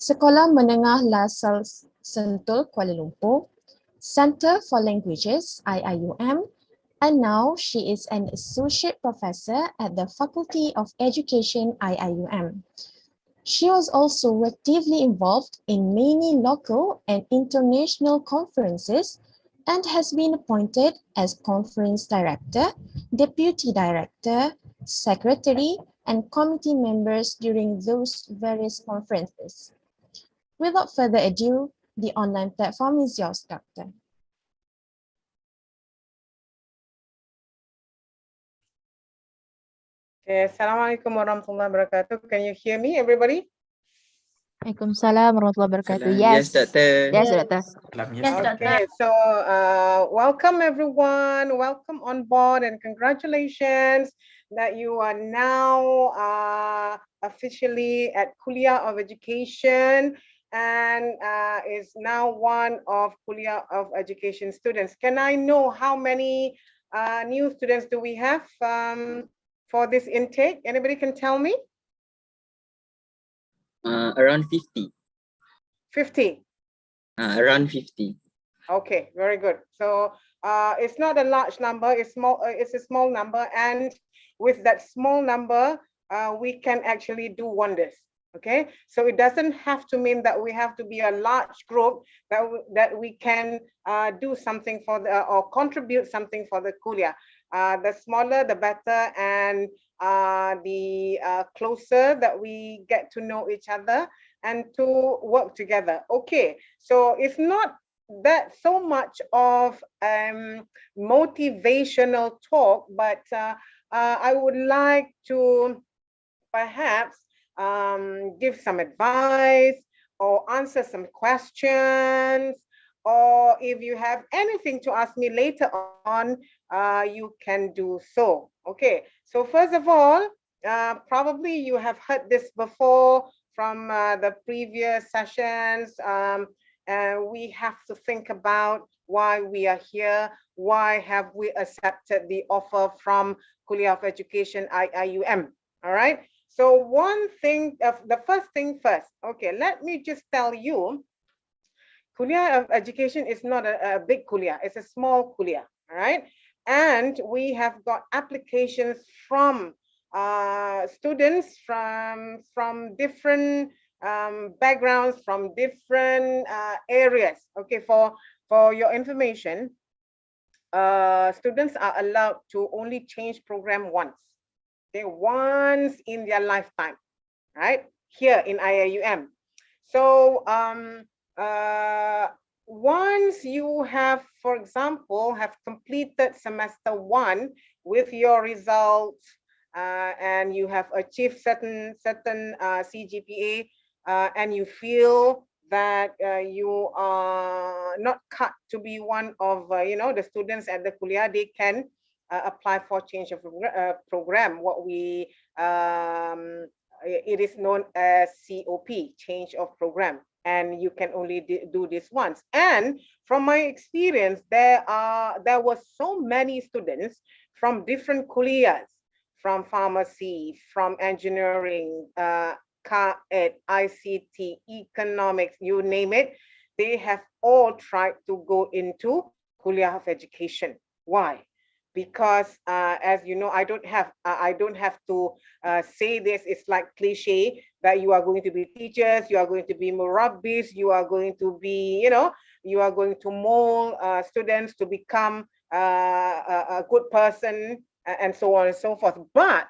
Sekolah Menengah La Salle Sentul, Kuala Lumpur, Centre for Languages, IIUM, and now she is an associate professor at the Faculty of Education, IIUM. She was also actively involved in many local and international conferences and has been appointed as conference director, deputy director, secretary, and committee members during those various conferences. Without further ado, the online platform is yours, Doctor. Okay, Assalamualaikum warahmatullahi wabarakatuh. Can you hear me, everybody? Waalaikumsalam warahmatullahi wabarakatuh. Yes, Doctor. Yes, Doctor. Yes, Doctor. Okay, so welcome everyone. Welcome on board and congratulations that you are now officially at Kuliah of Education and is now one of Kuliah of Education students. Can I know how many new students do we have for this intake? Anybody can tell me? Around 50. 50. Around 50. Okay, very good. So it's not a large number, it's small. It's a small number, and with that small number, we can actually do wonders. Okay, so it doesn't have to mean that we have to be a large group that we can do something for the or contribute something for the kuliah. The smaller, the better, and the closer that we get to know each other and to work together. Okay, so it's not that so much of motivational talk, but I would like to perhaps give some advice or answer some questions, or if you have anything to ask me later on, you can do so. Okay, so first of all, probably you have heard this before from the previous sessions. We have to think about why we are here, why have we accepted the offer from Kuliah of Education IIUM. All right, so one thing, the first thing first, okay, let me just tell you, Kuliah of Education is not a big kuliah, it's a small kuliah, all right? And we have got applications from students from different backgrounds, from different areas. Okay, for your information, students are allowed to only change program once. Okay, once in their lifetime, right? Here in IIUM. So once you have, for example, have completed semester 1 with your results and you have achieved certain CGPA and you feel that you are not cut to be one of the students at the kuliah, they can apply for change of program. What we it is known as COP, change of program, and you can only do this once. And from my experience, there were so many students from different kuliahs, from pharmacy, from engineering, KOED, ICT, economics, you name it. They have all tried to go into Kuliah of Education. Why? Because as you know, I don't have to say this. It's like cliche that you are going to be teachers, you are going to be murabbis, you are going to be, you are going to mold students to become a good person, and so on and so forth. But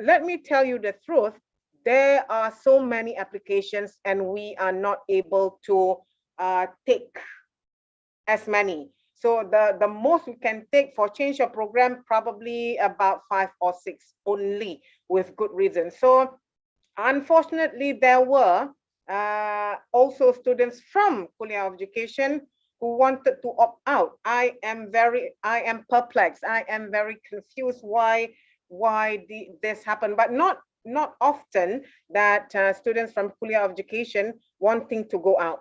let me tell you the truth. There are so many applications, and we are not able to take as many. So the most we can take for change of program, probably about 5 or 6 only, with good reason. So unfortunately, there were also students from Kuliah of Education who wanted to opt out. I am perplexed. I am very confused why this happened, but not often that students from Kuliah of Education wanting to go out,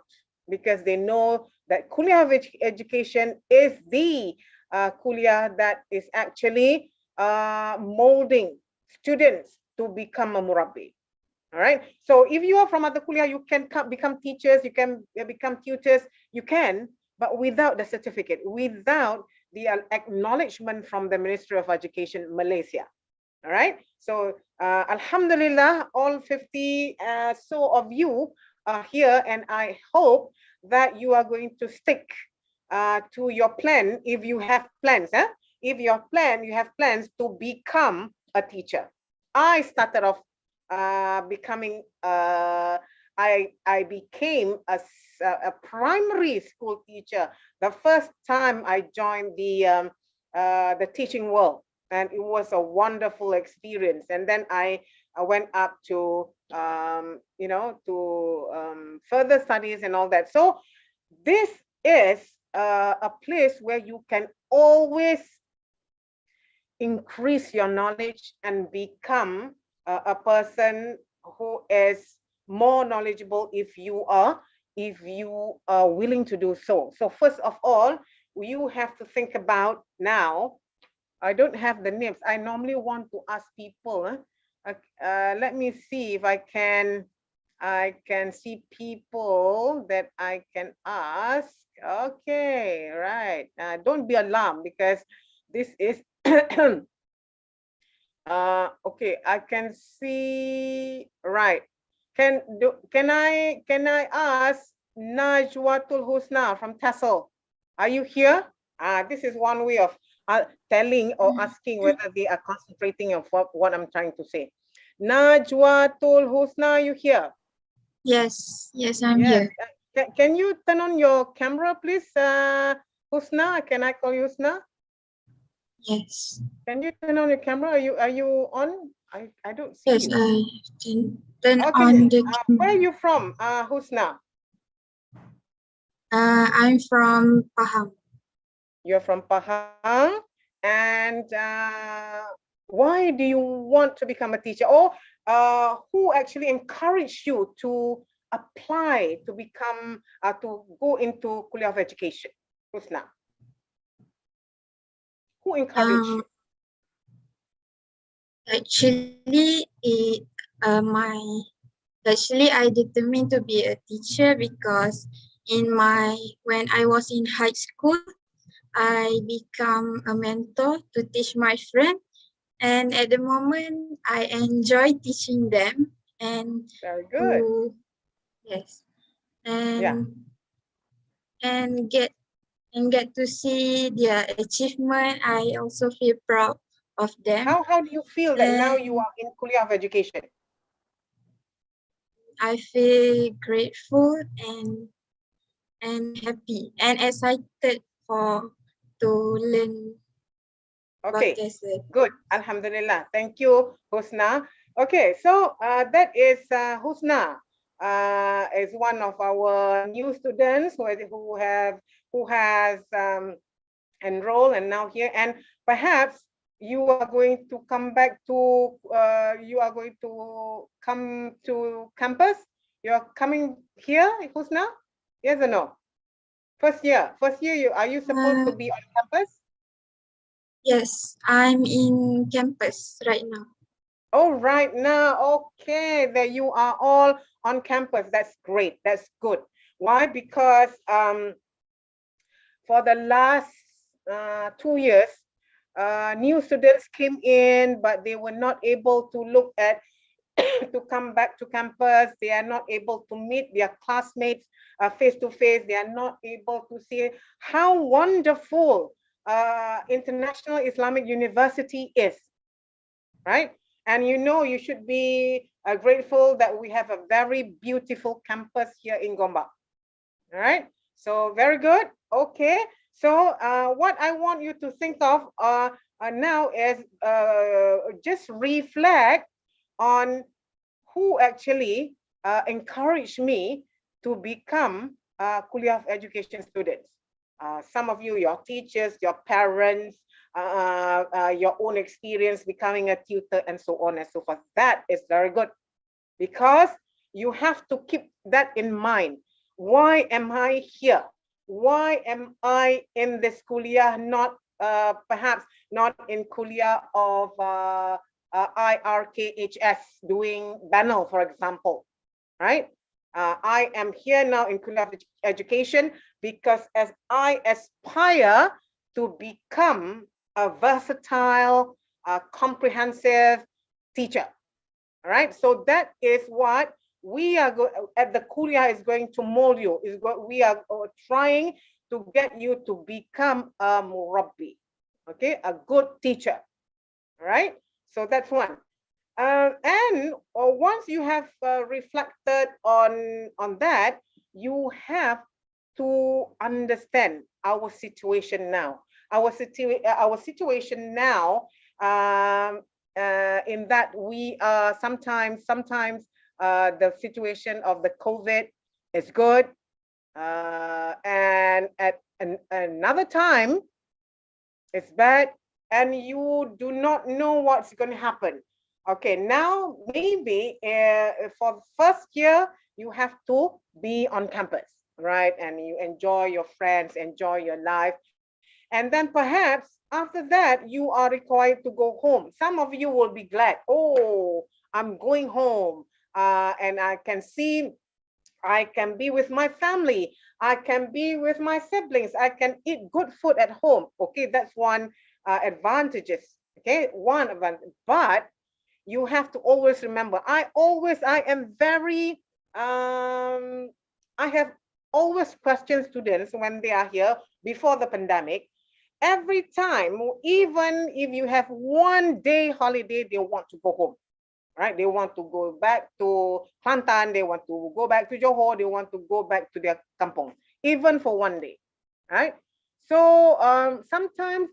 because they know that Kuliah of Education is the kuliah that is actually molding students to become a murabbi. All right. So if you are from other kuliah, you can become teachers, you can become tutors, you can, but without the certificate, without the acknowledgement from the Ministry of Education, Malaysia. All right. So Alhamdulillah, all 50 so of you are here, and I hope that you are going to stick to your plan if you have plans. If you have plans to become a teacher. I started off becoming I became a primary school teacher the first time I joined the teaching world, and it was a wonderful experience. And then I went up to further studies and all that. So this is a place where you can always increase your knowledge and become a person who is more knowledgeable if you are willing to do so. So first of all, you have to think about now. I don't have the names. I normally want to ask people. Let me see if I can see people that I can ask. Okay, right. Don't be alarmed, because this is okay, I can see, right. Can I ask Najwatul Husna from Tassel? Are you here? This is one way of telling or asking whether they are concentrating on what I'm trying to say. Najwatul Husna, are you here? Yes, I'm here. Can you turn on your camera, please, Husna? Can I call you Husna? Yes. Can you turn on your camera? Are you on? I don't see Yes, you. I can turn Okay. on the Where are camera. you from, Husna? I'm from Pahang. You're from Pahang, and why do you want to become a teacher, or who actually encouraged you to apply to become to go into Kuliah of Education, Husna? Who encouraged you? Actually, I determined to be a teacher because when I was in high school, I become a mentor to teach my friend, and at the moment I enjoy teaching them and Very good. Yes, Yeah. and get to see their achievement. I also feel proud of them. How do you feel that now you are in Kuliah of Education? I feel grateful and happy and excited to learn. Okay, good. Alhamdulillah. Thank you, Husna. Okay, so that is Husna. Is one of our new students who has enrolled and now here, and perhaps you are going to come back to come to campus. You are coming here, Husna? Yes or no? First year, are you supposed to be on campus? Yes, I'm in campus right now. Oh, right now, okay, that you are all on campus. That's great. That's good. Why? Because for the last 2 years, new students came in, but they were not able to look at to come back to campus. They are not able to meet their classmates face to face. They are not able to see how wonderful International Islamic University is, right? And you should be grateful that we have a very beautiful campus here in Gombak. All right, so very good. Okay, so what I want you to think of now is just reflect on who actually encouraged me to become Kuliah of Education students. Some of you, your teachers, your parents, your own experience becoming a tutor, and so on and so forth. That is very good, because you have to keep that in mind. Why am I here? Why am I in this kuliah, not perhaps not in kuliah of IRKHS doing banner, for example, right? I am here now in Kuliah Education because as I aspire to become a versatile, comprehensive teacher. All right, so that is what we are at the Kuliah is going to mold you. Is what we are trying to get you to become a murabbi, okay, a good teacher. All right, so that's one. And once you have reflected on that, you have to understand our situation now. Our situation now, in that we are sometimes the situation of the COVID is good, and at another time it's bad, and you do not know what's going to happen. Okay, now maybe for the first year, you have to be on campus, right? And you enjoy your friends, enjoy your life. And then perhaps after that, you are required to go home. Some of you will be glad, oh, I'm going home, and I can see, I can be with my family, I can be with my siblings, I can eat good food at home. Okay, that's one advantages. Okay, one advantage. But you have to always remember, I am very, I have always questioned students when they are here before the pandemic. Every time, even if you have 1 day holiday, they want to go home, right? They want to go back to Kelantan, they want to go back to Johor, they want to go back to their kampung, even for 1 day, right? So sometimes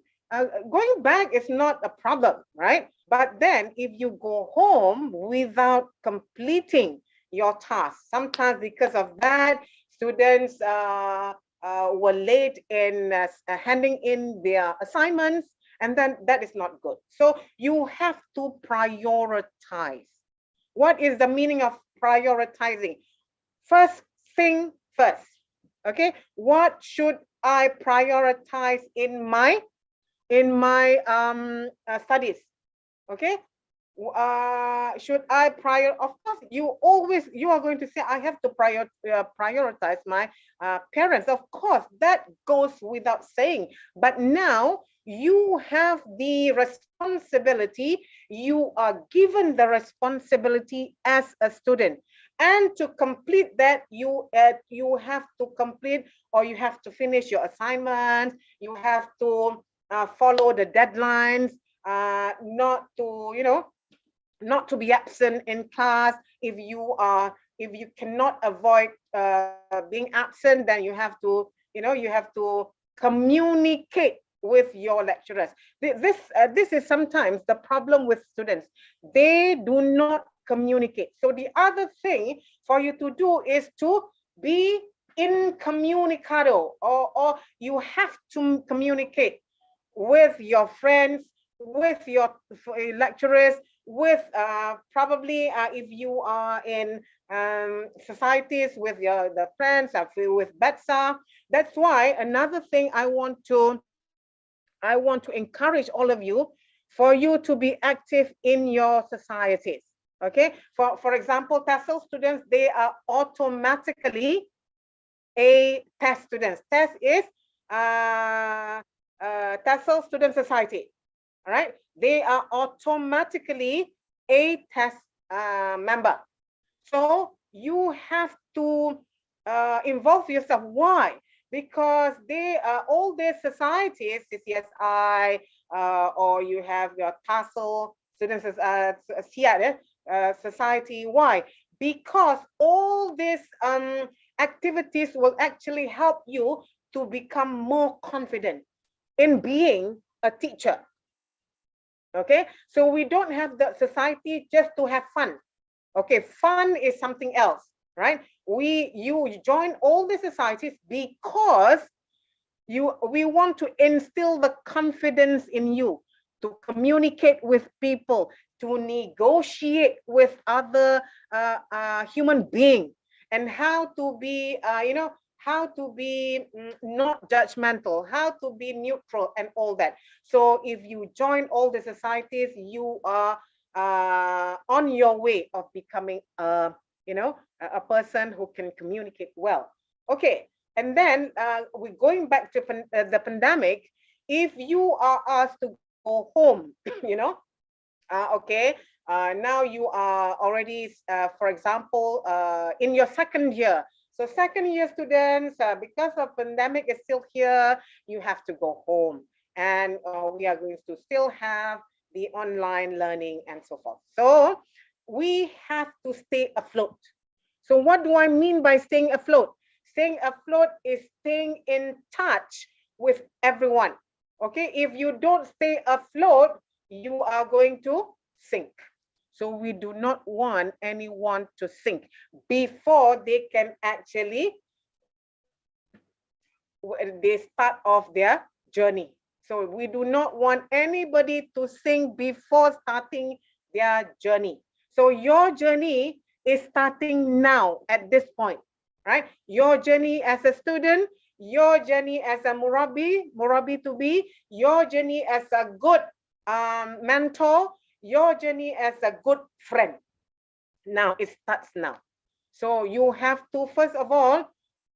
going back is not a problem, right? But then if you go home without completing your task, sometimes because of that, students were late in handing in their assignments, and then that is not good. So you have to prioritize. What is the meaning of prioritizing? First thing first, okay? What should I prioritize in my studies? Okay, should I of course you are going to say I have to prioritize my parents. Of course, that goes without saying, but now you have the responsibility, you are given the responsibility as a student, and to complete that, you have to complete, or you have to finish your assignments, you have to follow the deadlines, not to, not to be absent in class. If you cannot avoid being absent, then you have to, you have to communicate with your lecturers. This is sometimes the problem with students. They do not communicate. So the other thing for you to do is to be incommunicado, or you have to communicate with your friends, with your lecturers, with probably if you are in societies, with the friends, with BETSA. That's why another thing I want to encourage all of you, for you to be active in your societies. Okay, for example, TESOL students, they are automatically a TES students. TES is TESOL Student Society. All right, they are automatically a TES member. So you have to involve yourself. Why? Because they are all their societies, CCSI, or you have your TESOL Students Society. Why? Because all these activities will actually help you to become more confident in being a teacher. Okay, so we don't have the society just to have fun. Okay, fun is something else, right? You join all the societies because we want to instill the confidence in you to communicate with people, to negotiate with other human beings, and how to be, how to be not judgmental, how to be neutral, and all that. So if you join all the societies, you are on your way of becoming a person who can communicate well. Okay, and then we're going back to the pandemic. If you are asked to go home, okay, now you are already, for example, in your second year. So second year students, because of pandemic is still here, you have to go home. And we are going to still have the online learning and so forth. So we have to stay afloat. So what do I mean by staying afloat? Staying afloat is staying in touch with everyone. Okay, if you don't stay afloat, you are going to sink. So we do not want anyone to sink before they can actually they start off their journey. So we do not want anybody to sink before starting their journey. So your journey is starting now at this point, right? Your journey as a student, your journey as a murabi to be, your journey as a good mentor, your journey as a good friend. Now it starts now. So you have to, first of all,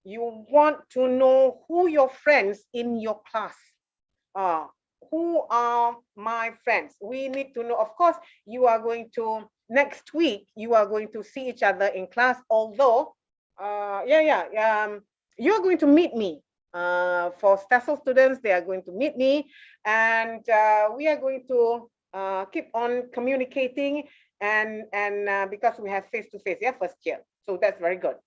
you want to know who your friends in your class are. Who are my friends? We need to know. Of course, you are going to, next week, you are going to see each other in class, although, you are going to meet me. For special students, they are going to meet me, and we are going to keep on communicating, and because we have face-to-face, yeah, first year. So that's very good.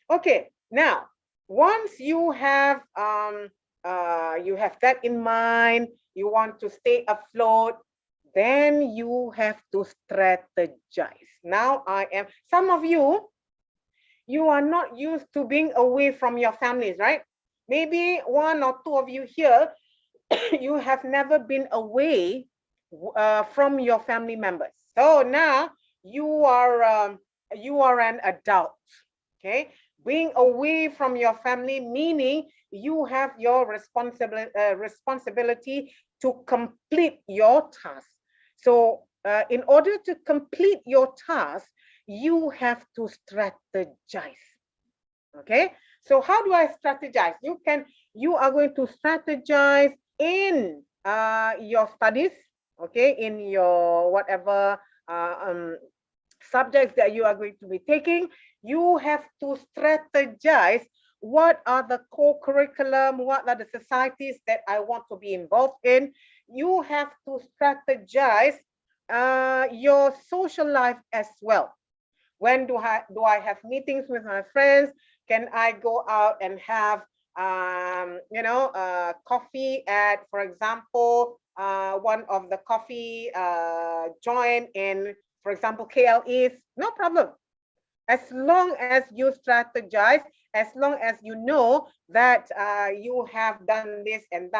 Okay, now, once you have that in mind, you want to stay afloat, then you have to strategize. Now some of you, you are not used to being away from your families, right? Maybe one or two of you here, you have never been away from your family members. So now you are an adult, okay? Being away from your family, meaning you have your responsibility to complete your task. So in order to complete your task, you have to strategize. Okay, so how do I strategize? You are going to strategize in your studies, okay, in your whatever subjects that you are going to be taking. You have to strategize what are the co-curriculum, what are the societies that I want to be involved in. You have to strategize your social life as well. When do I have meetings with my friends? Can I go out and have coffee at, for example, one of the coffee joint in, for example, KLEs? No problem. As long as you strategize, as long as you know that you have done this and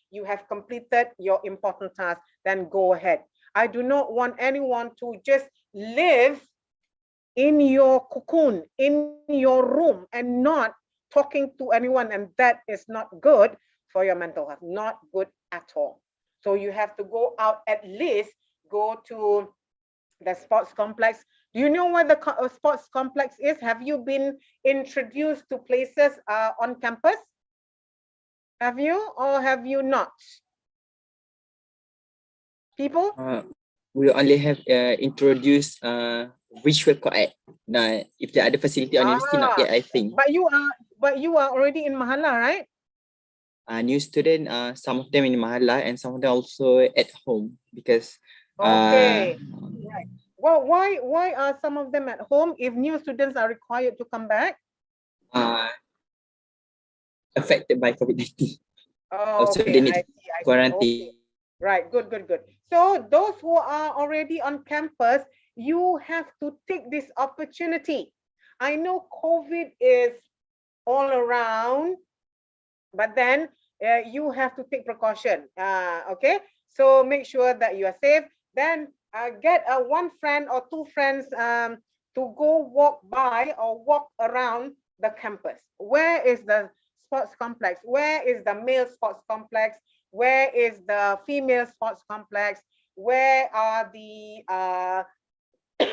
you have completed your important task, then go ahead. I do not want anyone to just live in your cocoon, in your room, and not talking to anyone, and that is not good for your mental health, not good at all. So you have to go out, at least go to the sports complex. Do you know where the sports complex is? Have you been introduced to places on campus? Have you, or have you not? People? We only have introduced visual KOED. Now, if there are other facility on university, not yet, I think. But you are already in Mahala, right? New student, some of them in Mahala and some of them also at home, because okay, right. Well, why are some of them at home if new students are required to come back? Affected by COVID-19. Oh, also, okay, they need I see. quarantine. Okay. Right, good. So those who are already on campus, you have to take this opportunity. I know COVID is all around, but then you have to take precaution. Okay, so make sure that you are safe. Then get one friend or two friends to go walk by or walk around the campus. Where is the sports complex? Where is the male sports complex? Where is the female sports complex? Where are the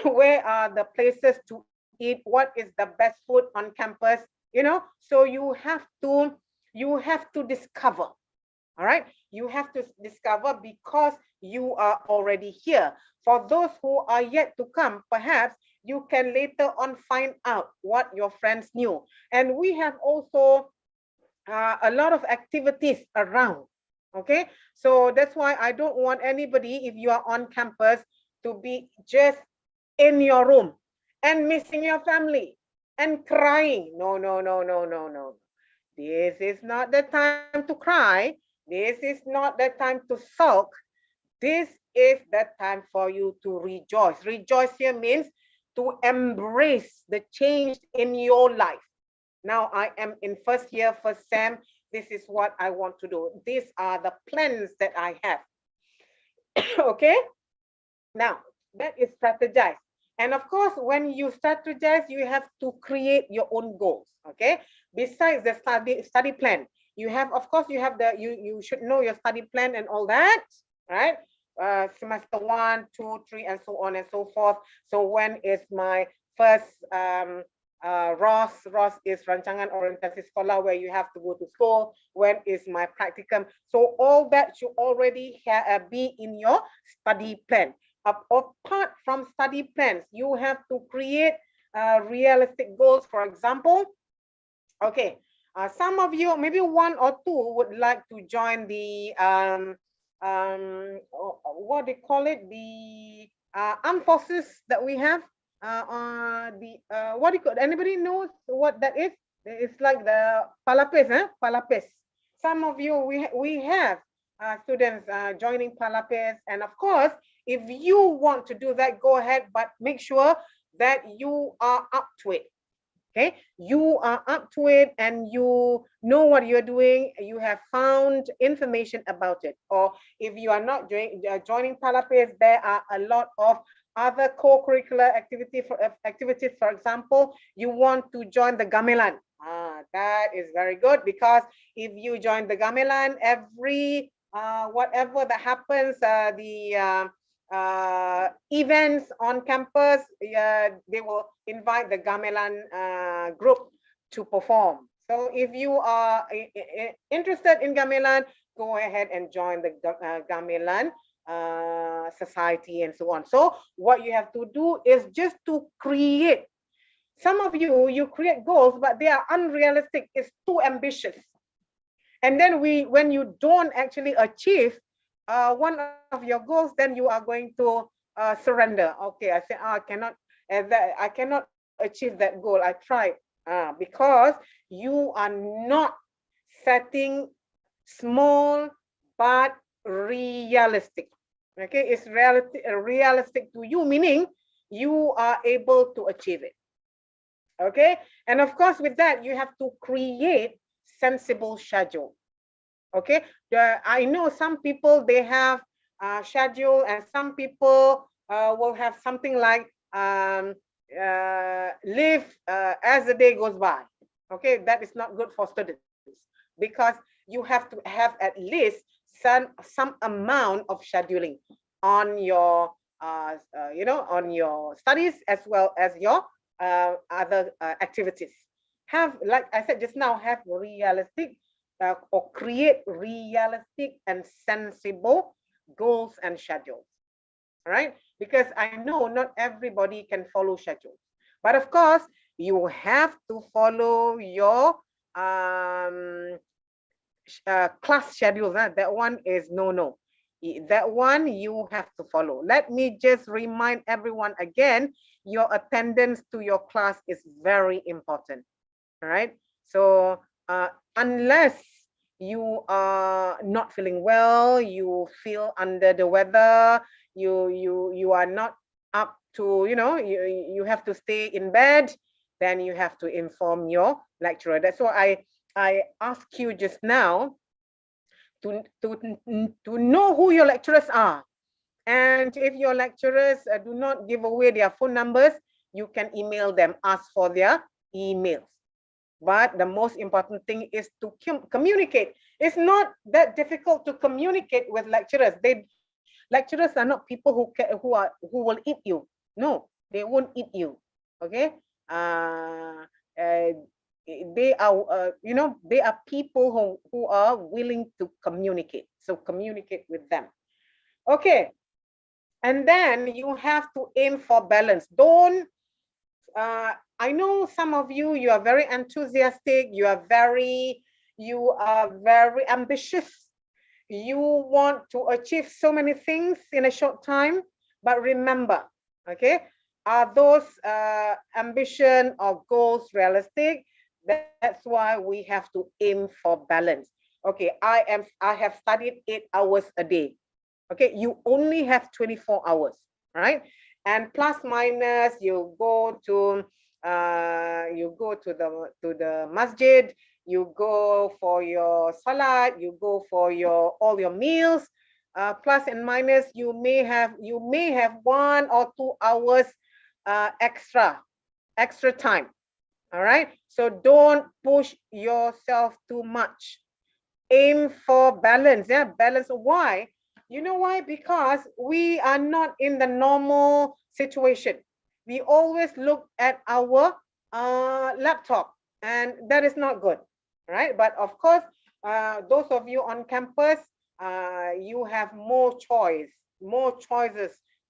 where are the places to eat, what is the best food on campus, you know. So you have to discover. All right, you have to discover because you are already here. For those who are yet to come, perhaps you can later on find out what your friends knew. And we have also a lot of activities around. Okay, so that's why I don't want anybody, if you are on campus, to be just in your room and missing your family and crying. No, no, no, no, no, no. This is not the time to cry. This is not the time to sulk. This is the time for you to rejoice. Rejoice here means to embrace the change in your life. Now I am in first year, first sem. This is what I want to do. These are the plans that I have. Okay. Now that is strategize. And of course, when you strategize, you have to create your own goals. Okay. Besides the study plan, you have, of course, you have the, you should know your study plan and all that, right? Semester 1, 2, 3, and so on and so forth. So when is my first ROS is Rancangan Orientasi Sekolah, where you have to go to school. When is my practicum? So all that should already be in your study plan. Apart from study plans, you have to create realistic goals. For example, okay, some of you, maybe one or two, would like to join the what they call it, the armed forces that we have. What do you call? Anybody knows what that is? It's like the palapes, palapes. Some of you, we have students joining palapes, and of course, if you want to do that, go ahead, but make sure that you are up to it. Okay, you are up to it and you know what you're doing. You have found information about it. Or if you are not joining palapes, there are a lot of other co-curricular activities. For example, you want to join the gamelan. That is very good, because if you join the gamelan, every whatever that happens, events on campus, they will invite the gamelan group to perform. So if you are interested in gamelan, go ahead and join the gamelan society and so on. So what you have to do is just to create. Some of you create goals, but they are unrealistic. It's too ambitious. And then when you don't actually achieve one of your goals, then you are going to surrender. Okay, I say, I cannot achieve that goal. I tried, because you are not setting small but realistic. Okay, it's realistic to you, meaning you are able to achieve it. Okay, and of course, with that, you have to create sensible schedule. Okay, I know some people, they have schedule, and some people will have something like live as the day goes by. Okay, that is not good for students, because you have to have at least some amount of scheduling on your on your studies as well as your other activities. Have, like I said just now, have realistic or create realistic and sensible goals and schedules. All right, because I know not everybody can follow schedules, but of course you have to follow your class schedule. That one is no. That one you have to follow. Let me just remind everyone again, your attendance to your class is very important. All right, so unless you are not feeling well, you feel under the weather, you are not up to, you have to stay in bed, then you have to inform your lecturer. That's why I asked you just now to know who your lecturers are. And if your lecturers do not give away their phone numbers, you can email them, ask for their emails. But the most important thing is to communicate. It's not that difficult to communicate with lecturers. Lecturers are not people who will eat you. No, They won't eat you. Okay. They are, they are people who are willing to communicate. So communicate with them. Okay. And then you have to aim for balance. Don't, I know some of you, you are very enthusiastic. You are very ambitious. You want to achieve so many things in a short time. But remember, okay, are those ambition or goals realistic? That's why we have to aim for balance. Okay, I have studied 8 hours a day. Okay, you only have 24 hours, right? And plus minus, you go to the masjid, you go for your salat, you go for all your meals. Plus and minus, you may have 1 or 2 hours extra time. All right. So don't push yourself too much. Aim for balance. Yeah, balance. Why? You know why? Because we are not in the normal situation. We always look at our laptop, and that is not good, right? But of course, those of you on campus, you have more choices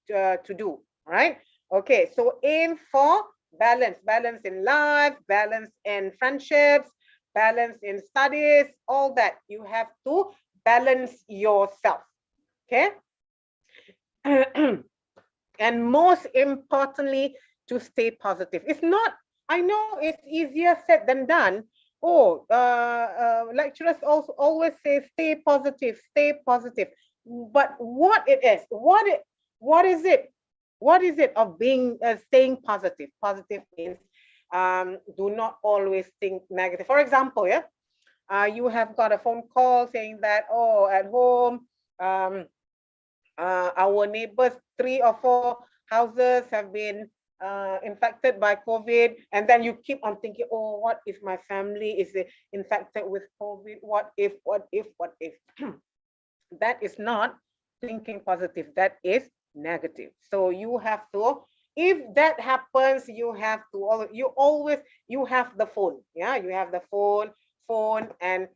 to do, right? Okay, so aim for balance in life, balance in friendships, balance in studies, all that. You have to balance yourself. Okay. And most importantly, to stay positive. It's not, I know it's easier said than done. Oh, lecturers also always say, stay positive, stay positive. But what it is, what is it? What is it of being staying positive? Positive means do not always think negative. For example, yeah, you have got a phone call saying that, oh, at home, our neighbors, 3 or 4 houses have been infected by COVID, and then you keep on thinking, oh, what if my family is infected with COVID? What if? That is not thinking positive. That is negative. So you have to, if that happens, you have to, you have the phone. Yeah, you have the phone and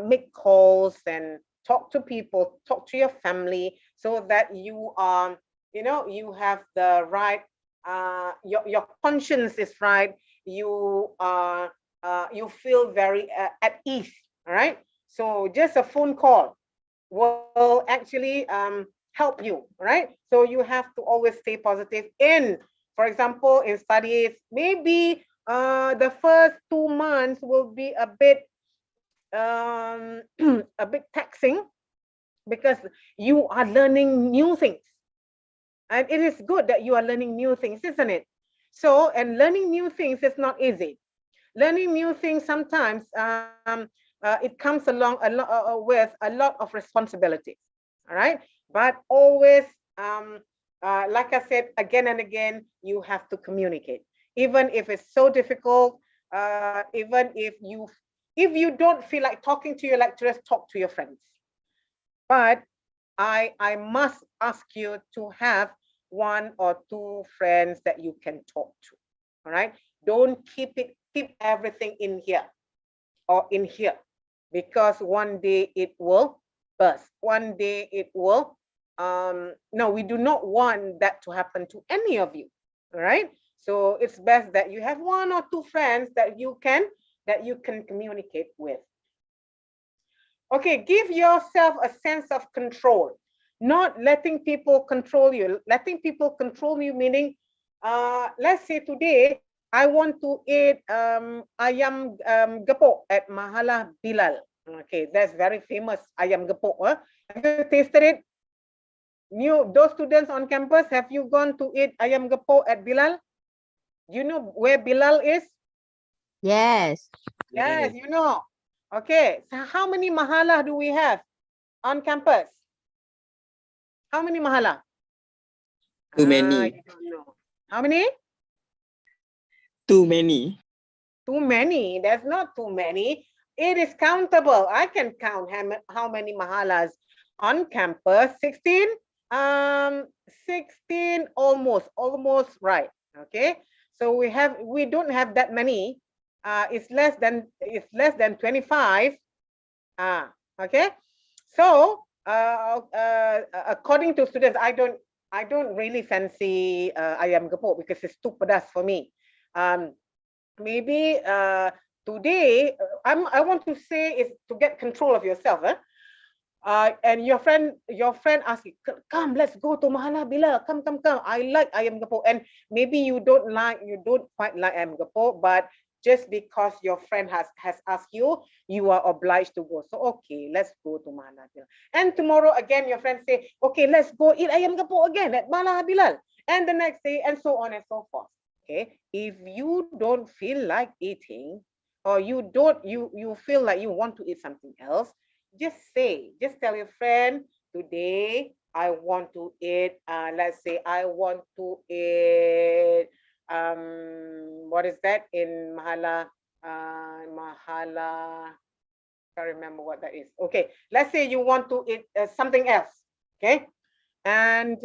make calls and talk to people, talk to your family, so that you are, you have the right, your conscience is right. You you feel very at ease. All right. So just a phone call will actually help you, right? So you have to always stay positive. For example, in studies, maybe the first 2 months will be a bit a bit taxing, because you are learning new things, and it is good that you are learning new things, isn't it? So, and learning new things is not easy. Learning new things sometimes it comes along with a lot of responsibilities. All right, but always, like I said again and again, you have to communicate, even if it's so difficult. Even if you don't feel like talking to your lecturers, talk to your friends. But I must ask you to have 1 or 2 friends that you can talk to. All right, don't keep everything in here or in here, because one day it will burst. One day it will. No, we do not want that to happen to any of you. All right. So it's best that you have 1 or 2 friends that you can communicate with. Okay, give yourself a sense of control, not letting people control you. Letting people control you meaning, let's say today I want to eat ayam gepok at Mahalah Bilal. Okay, that's very famous ayam gepok. Have you tasted it? Those students on campus, have you gone to eat ayam gepok at Bilal? You know where Bilal is? Yes. Yes, you know. Okay, so how many mahalah do we have on campus? How many mahalah? Too many. I don't know. How many? Too many. Too many. There's not too many. It is countable. I can count how many mahalas on campus. 16? 16, almost right. Okay, so we don't have that many. It's less than 25. Okay, so according to students, I don't really fancy ayam gepuk because it's too pedas for me. Maybe today I want to say is to get control of yourself. And your friend asks you, come, let's go to Mahala Bila. Come. I like ayam gepuk, and maybe you don't quite like ayam gepuk, but just because your friend has asked you, you are obliged to go. So okay, let's go to Mahala Bila. And tomorrow again, your friend say, okay, let's go eat ayam gepuk again at Mahala Bilal. And the next day, and so on and so forth. Okay, if you don't feel like eating, or you feel like you want to eat something else, just tell your friend, today I want to eat, let's say I want to eat, what is that in Mahala? Mahala, can't remember what that is. Okay, let's say you want to eat something else. Okay, and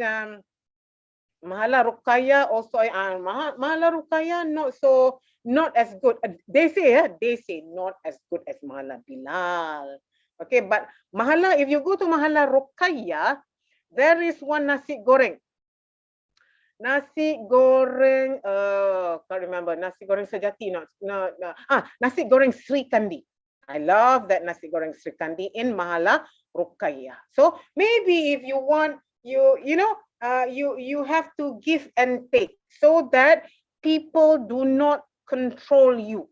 Mahala Rukaya also, Mahala Rukaya not as good. They say not as good as Mahala Bilal. Okay, but Mahala, if you go to Mahala Rukaya, there is one nasi goreng. Nasi goreng, can't remember. Nasi goreng Sejahtera, nasi goreng Sri Kandi. I love that nasi goreng Sri Kandi in Mahala Rukaya. So maybe if you want, you have to give and take so that people do not control you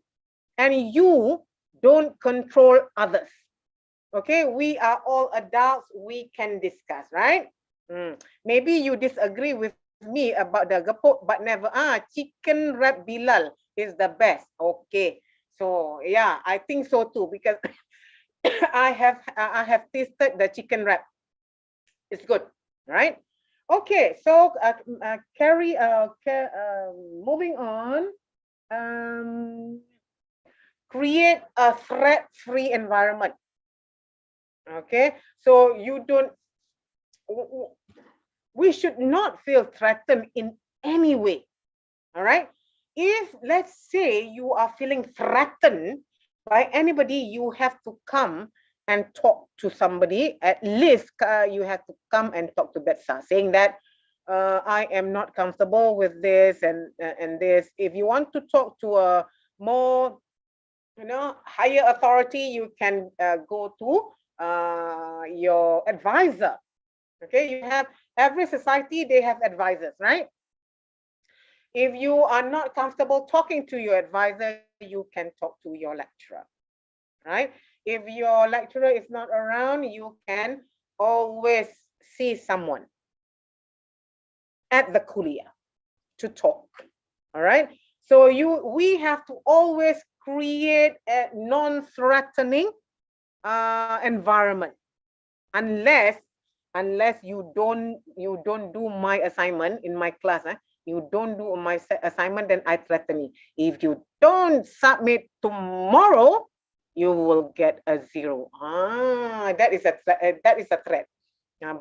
and you don't control others. Okay, we are all adults, we can discuss, right? Maybe you disagree with me about the gepuk, but never, chicken wrap Bilal is the best. Okay, so yeah, I think so too, because I have tasted the chicken wrap. It's good, right? Okay, so moving on. Create a threat-free environment. Okay, so we should not feel threatened in any way. All right, if let's say you are feeling threatened by anybody, you have to come and talk to somebody. At least you have to come and talk to Betsa, saying that I am not comfortable with this and this. If you want to talk to a more higher authority, you can go to your advisor. Okay, you have every society, they have advisors, right? If you are not comfortable talking to your advisor, you can talk to your lecturer, right? If your lecturer is not around, you can always see someone at the kuliah to talk. All right, so we have to always create a non-threatening environment, unless you don't do my assignment in my class. You don't do my assignment, then I threaten you. If you don't submit tomorrow, you will get a 0. That is a threat.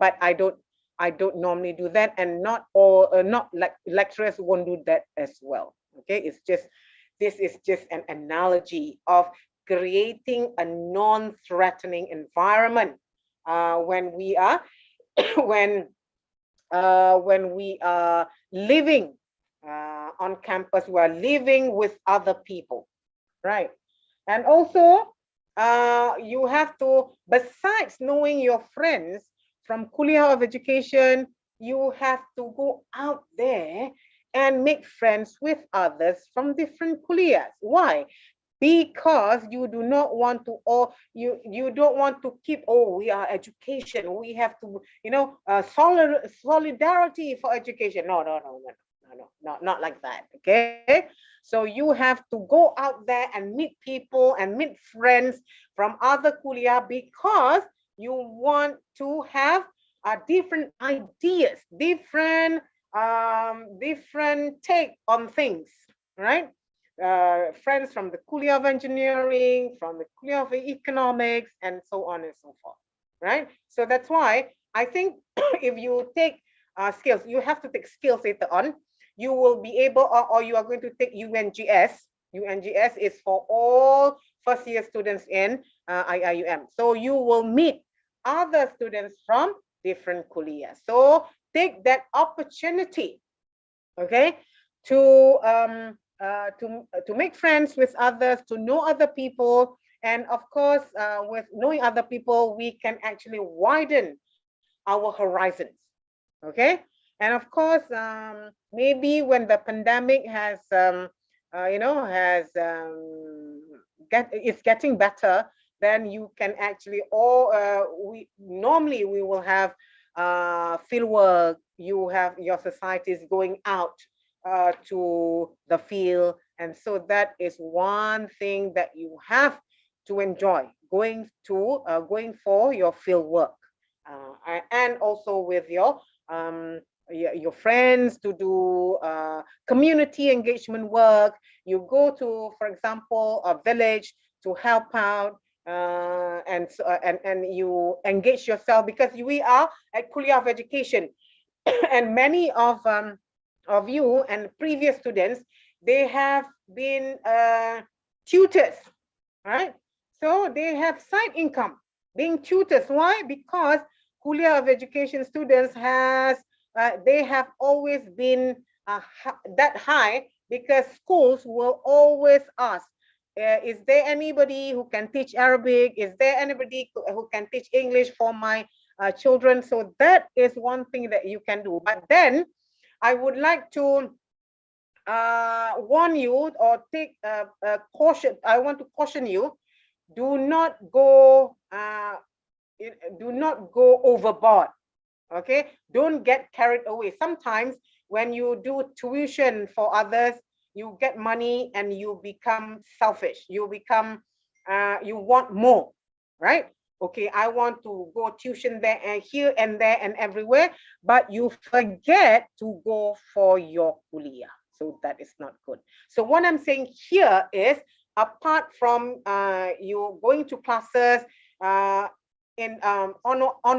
But I don't normally do that, and not like lecturers won't do that as well. Okay, this is just an analogy of creating a non-threatening environment when we are when we are living on campus. We are living with other people, right? And also you have to, besides knowing your friends from Kuliah of Education, you have to go out there and make friends with others from different kuliahs. Why? Because you do not want to, or you don't want to keep, we are education, we have to, solidarity for education. No, not like that. Okay, so you have to go out there and meet people and meet friends from other kuliah, because you want to have different ideas, different take on things, right? Friends from the Kuliah of Engineering, from the Kuliah of Economics, and so on and so forth, right? So that's why I think if you take skills, you have to take skills later on. you will be able, or you are going to take UNGS. UNGS is for all first year students in IIUM. So you will meet other students from different kuliah. So take that opportunity, okay, to make friends with others, to know other people, and of course, with knowing other people, we can actually widen our horizons, okay. And of course, maybe when the pandemic has, it's getting better, then you can actually, we will have field work. You have your societies going out to the field, and so that is one thing that you have to enjoy, going for your field work, and also with your friends to do community engagement work. You go to, for example, a village to help out, and you engage yourself, because we are at Kuliah of Education, and many of you and previous students, they have been tutors, right? So they have side income being tutors. Why? Because Kuliah of Education students they have always been that high, because schools will always ask, is there anybody who can teach Arabic? Is there anybody who can teach English for my children? So that is one thing that you can do. But then I would like to warn you, or take caution. I want to caution you: do not go overboard. Okay, don't get carried away. Sometimes when you do tuition for others, you get money and you become selfish. You become you want more, right? Okay, I want to go tuition there and here and there and everywhere, but you forget to go for your kuliah. So that is not good. So what I'm saying here is, apart from you going to classes on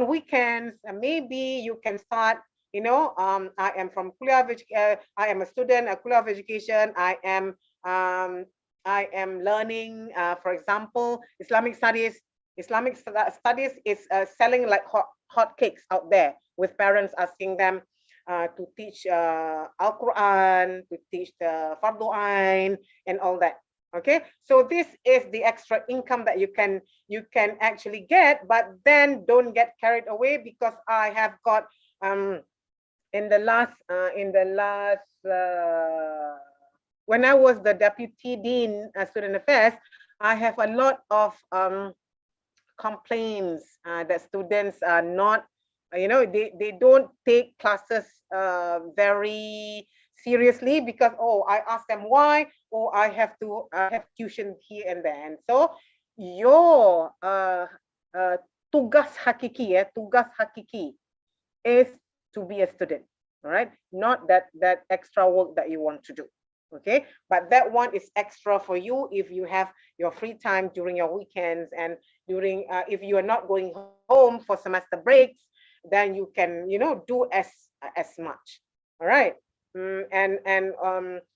weekends, maybe you can start, I am from Kuliah of I am a student at Kuliah of Education. I am learning, for example, Islamic studies. Islamic studies is selling like hot cakes out there, with parents asking them to teach Al-Quran, to teach the Fardu Ain and all that. Okay, so this is the extra income that you can actually get, but then don't get carried away, because I have got in the last when I was the deputy dean student affairs, I have a lot of complaints that students are not, they don't take classes very seriously, because I ask them why, or I have to have tuition here and there. And so your tugas hakiki is to be a student, all right? Not that extra work that you want to do. Okay, but that one is extra for you if you have your free time during your weekends, and during if you are not going home for semester breaks, then you can do as much. All right. And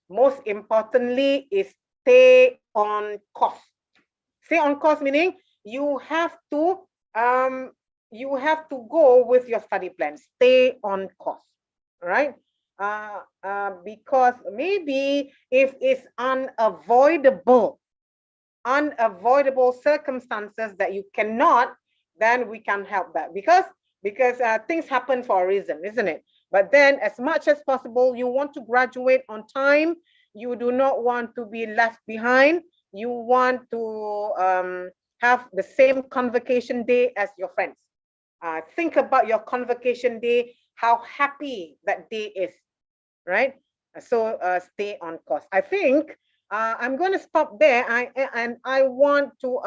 most importantly is stay on course. Stay on course meaning you have to go with your study plan. Stay on course. All right. Because maybe if it's unavoidable circumstances that you cannot, then we can help that, because things happen for a reason, isn't it? But then, as much as possible, you want to graduate on time. You do not want to be left behind. You want to have the same convocation day as your friends. Think about your convocation day, how happy that day is, right? So stay on course. I think I'm going to stop there. I want to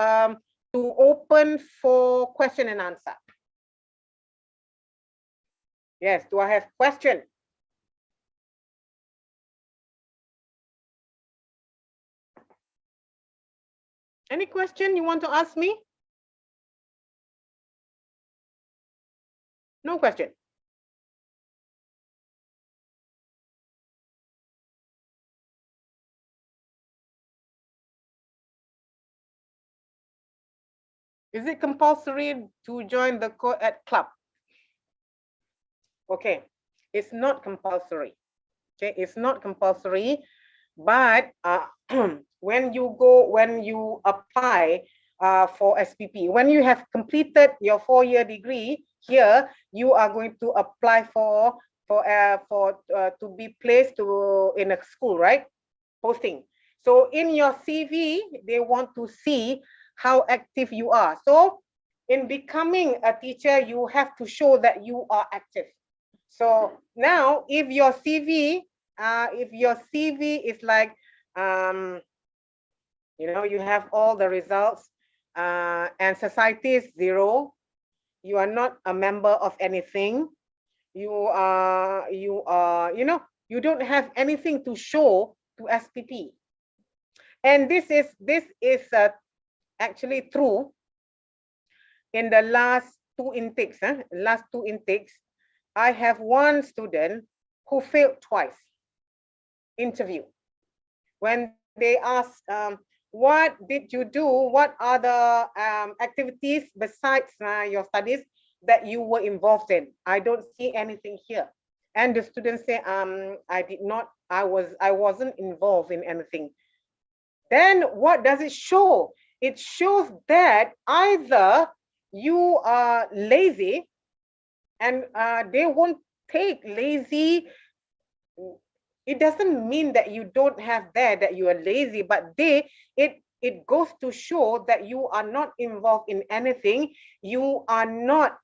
open for question and answer. Yes, do I have question? Any question you want to ask me? No question. Is it compulsory to join the KOED club? Okay, it's not compulsory. Okay, it's not compulsory, but when you apply for SPP, when you have completed your 4-year degree here, you are going to apply to be placed in a school, right? Posting. So in your CV, they want to see how active you are. So in becoming a teacher, you have to show that you are active. So now, if your CV is like, you have all the results, and society is 0, you are not a member of anything, you don't have anything to show to SPP. And this is actually true in the last 2 intakes. I have one student who failed twice interview. When they ask, what did you do? What are the activities besides your studies that you were involved in? I don't see anything here. And the students say, I wasn't involved in anything. Then what does it show? It shows that either you are lazy, and they won't take lazy. It doesn't mean that you don't have that you are lazy, but it goes to show that you are not involved in anything. You are not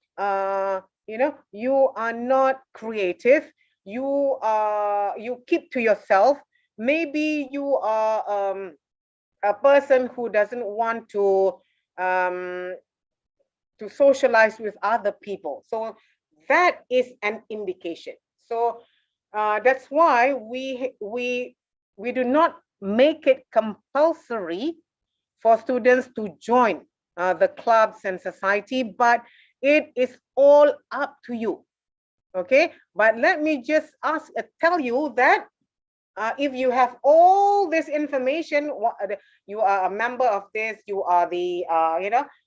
you are not creative. You keep to yourself. Maybe you are a person who doesn't want to socialize with other people. So that is an indication. So that's why we do not make it compulsory for students to join the clubs and society, but it is all up to you. Okay, but let me just tell you that if you have all this information, you are a member of this, you are the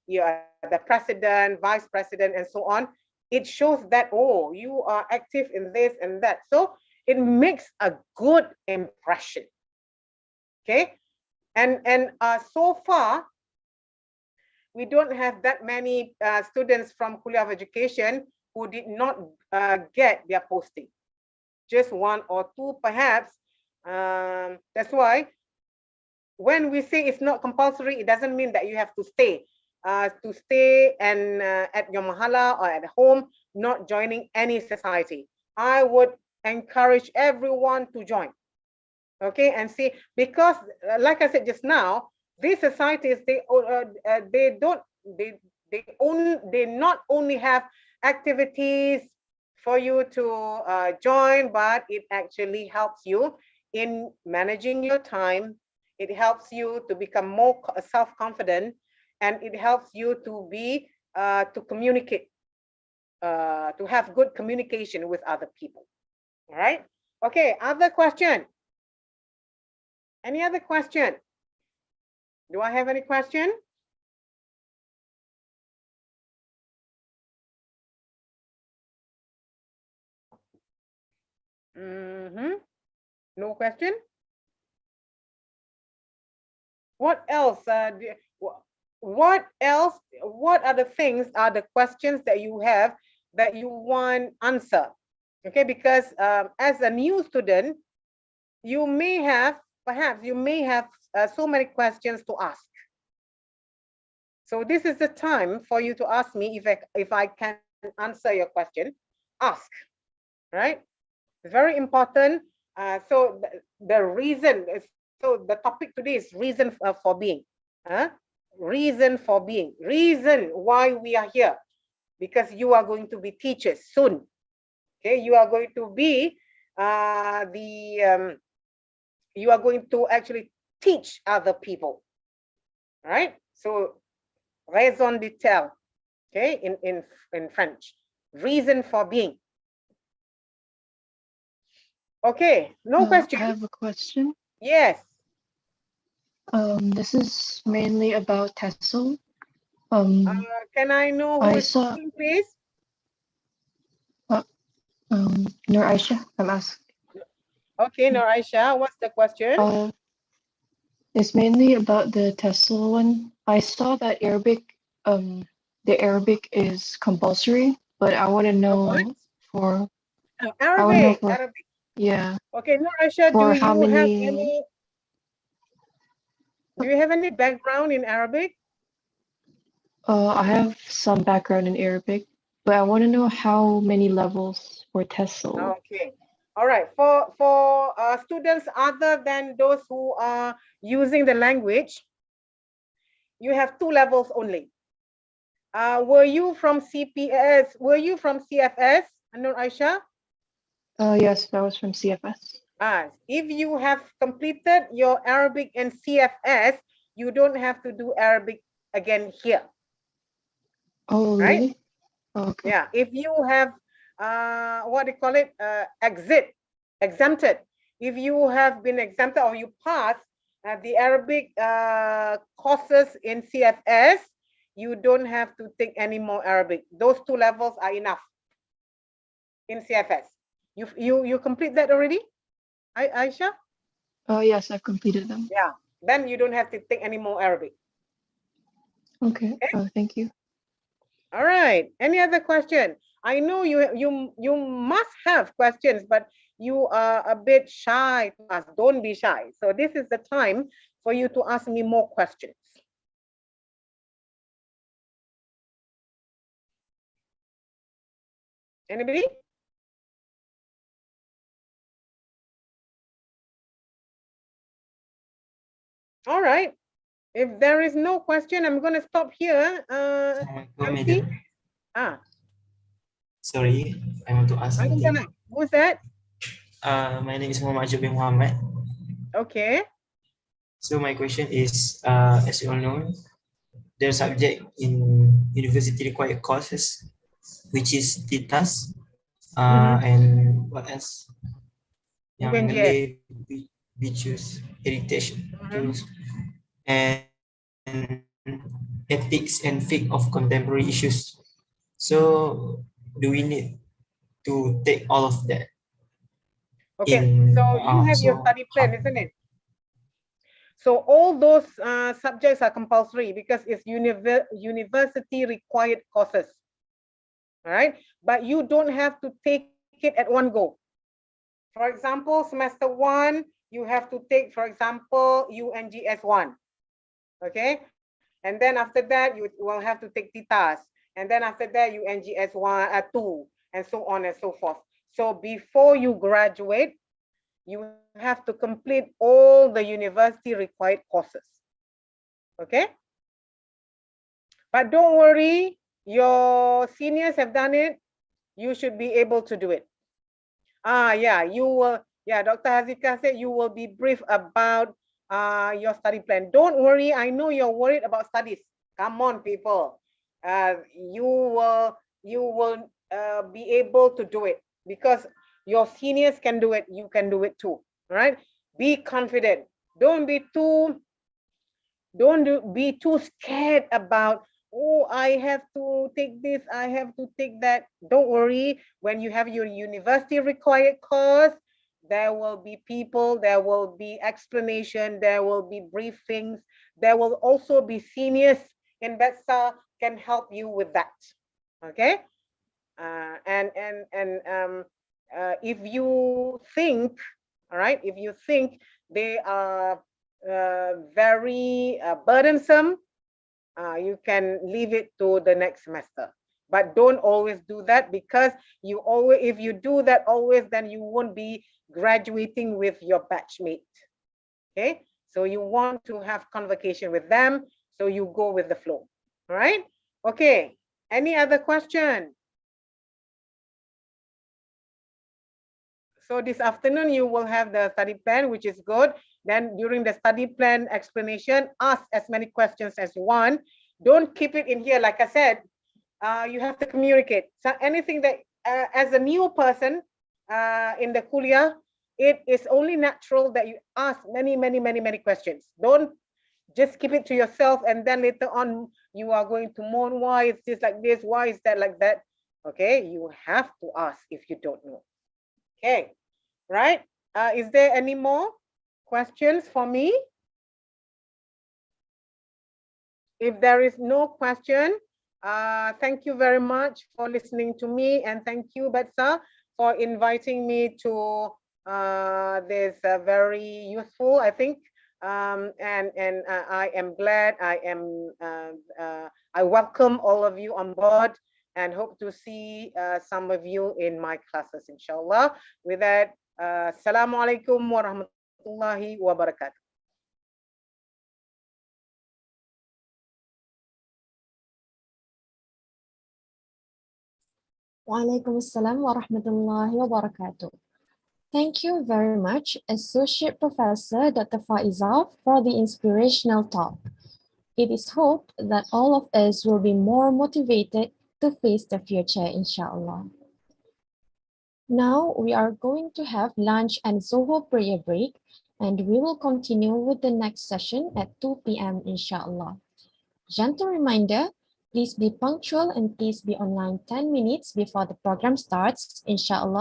you are the president, vice president, and so on. It shows that, oh, you are active in this and that. So it makes a good impression. Okay, and so far we don't have that many students from Kuliah of Education who did not get their posting. Just 1 or 2 perhaps. That's why when we say it's not compulsory, it doesn't mean that you have to stay and at your mahala or at home, not joining any society. I would encourage everyone to join. Okay, and see, because like I said just now, these societies, they not only have activities for you to join, but it actually helps you in managing your time. It helps you to become more self-confident, and it helps you to be to communicate, to have good communication with other people. All right. Okay. Other question? Any other question? Do I have any question? No question? What else? What else? What are the things, are the questions that you have that you want answer? Okay, because as a new student, you may have, perhaps you may have so many questions to ask. So this is the time for you to ask me if I can answer your question. Ask, right? It's very important. So the reason is, so the topic today is reason for being. Reason for being. Reason why we are here. Because you are going to be teachers soon. Okay, you are going to be you are going to actually teach other people. Right? So raison d'être, okay, in French. Reason for being. Okay, no question. I have a question. Yes. This is mainly about TESOL. Can I know who I is saw speaking, please? Nur Aisha. I'm asking. Okay, Nur Aisha, what's the question? It's mainly about the TESOL one. I saw that the Arabic is compulsory, but I want to know for Arabic. yeah, Okay, Nur Aisha, for how many. Do you have any background in Arabic? I have some background in Arabic, but I want to know how many levels for TESOL. Okay. All right. For students other than those who are using the language, you have 2 levels only. Were you from CPS? Were you from CFS, Nur Aisha? Yes, that was from CFS. If you have completed your Arabic and CFS, you don't have to do Arabic again here. Oh, Right? really? Okay. Yeah. If you have what do you call it? Exempted. If you have been exempted or you pass the Arabic courses in CFS, you don't have to take any more Arabic. Those 2 levels are enough in CFS. You complete that already, Aisha? Oh, yes, I've completed them. Yeah. Then you don't have to take any more Arabic. Okay. Oh, thank you. All right. Any other question? I know you must have questions, but you are a bit shy to ask. Don't be shy. So this is the time for you to ask me more questions. Anybody? All right. If there is no question, I'm going to stop here. MC? Sorry, I want to ask something. Who's that? My name is Muhammad Jabir Muhammad. Okay. So my question is, as you all know, there's subject in university required courses, which is TITAS, and what else? Yang Malay, we choose heritage, choose, and ethics and fiqh of contemporary issues. So do we need to take all of that? Okay, so you have your study plan, isn't it? So all those subjects are compulsory because it's university required courses. All right, but you don't have to take it at one go. For example, semester 1, you have to take, for example, UNGS 1. Okay, and then after that, you will have to take TITAS. And then after that, UNGS 2, and so on and so forth. So before you graduate, you have to complete all the university required courses. Okay? But don't worry, your seniors have done it. You should be able to do it. Yeah, you will. Yeah, Dr. Hazika said you will be briefed about your study plan. Don't worry, I know you're worried about studies. Come on, people. You will be able to do it because your seniors can do it. You can do it too. All right? Be confident. Don't be too scared about, oh, I have to take this, I have to take that. Don't worry. When you have your university required course, there will be people, there will be explanation, there will be briefings, there will also be seniors in BETSA can help you with that. Okay? If you think, all right, if you think they are very burdensome, you can leave it to the next semester. But don't always do that, because you always, if you do that always, then you won't be graduating with your batchmate. Okay, so you want to have convocation with them, so you go with the flow. All right. Okay, any other question? So this afternoon you will have the study plan, which is good. Then during the study plan explanation, ask as many questions as you want. Don't keep it in here. Like I said, you have to communicate. So anything that, as a new person in the kuliah, it is only natural that you ask many questions. Don't just keep it to yourself, and then later on you are going to moan, why is this like this, why is that like that? Okay, you have to ask if you don't know. Okay, right? Is there any more questions for me? If there is no question, thank you very much for listening to me, and thank you, Betsa, for inviting me to this very useful, I think, and I am glad. I welcome all of you on board, and hope to see some of you in my classes, inshallah. With that, Assalamualaikum warahmatullahi wabarakatuh. Waalaikumsalam warahmatullahi wabarakatuh. Thank you very much, Associate Professor Dr. Faizal, for the inspirational talk. It is hoped that all of us will be more motivated to face the future, inshallah. Now we are going to have lunch and Soho prayer break, and we will continue with the next session at 2 p.m. inshallah. Gentle reminder, please be punctual and please be online 10 minutes before the program starts, inshallah.